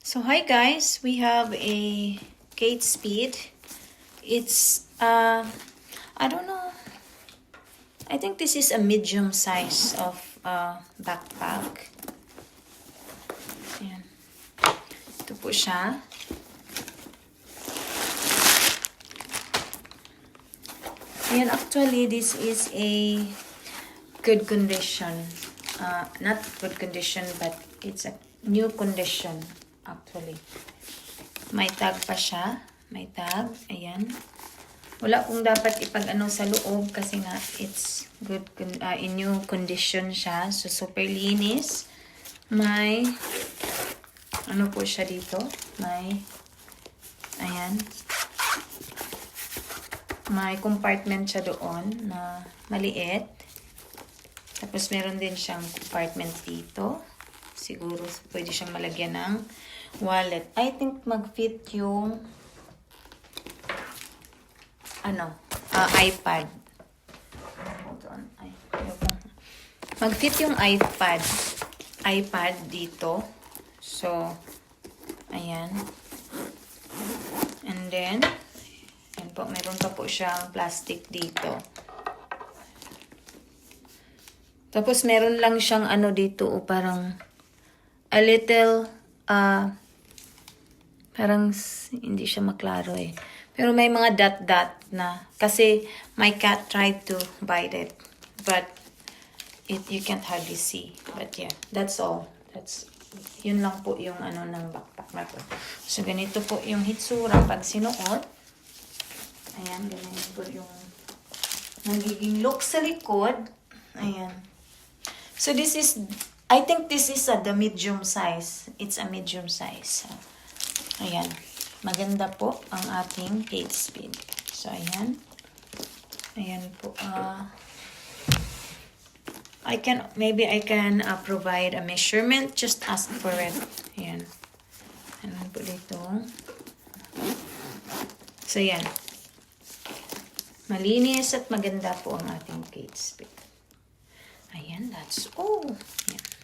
So hi guys, we have a Kate Spade. It's I don't know. I think this is a medium size of backpack. Ayan. Ito po siya. Ayan, actually this is a good condition. Not good condition, but it's a new condition actually. May tag pa siya. May tag. Ayan. Wala kong dapat ipag-ano sa loob kasi nga it's good in new condition siya. So super linis. May ano po siya dito? May ayan. May compartment siya doon na maliit. Tapos meron din siyang compartment dito. Siguro pwede siyang malagyan ng wallet. I think mag-fit yung iPad. Hold on. Mag-fit yung iPad dito. So, ayan. And then, ayan po, meron pa po siyang plastic dito. Tapos, meron lang siyang ano dito, parang a little, parang hindi siya maklaro eh. Pero may mga dot-dot na. Kasi my cat tried to bite it. But you can't hardly see. But yeah, that's all. Yun lang po yung ano ng backpack na to. So ganito po yung hitsura pag sinuot. Ayan, ganito po yung nagiging look sa likod. Ayan. So this is, I think this is the medium size. It's a medium size. Ayan. Maganda po ang ating Kate Spade. So, ayan. Ayan po. Maybe I can provide a measurement. Just ask for it. Ayan. Ayan po dito. So, ayan. Malinis at maganda po ang ating Kate Spade. Ayan, that's all. Ayan.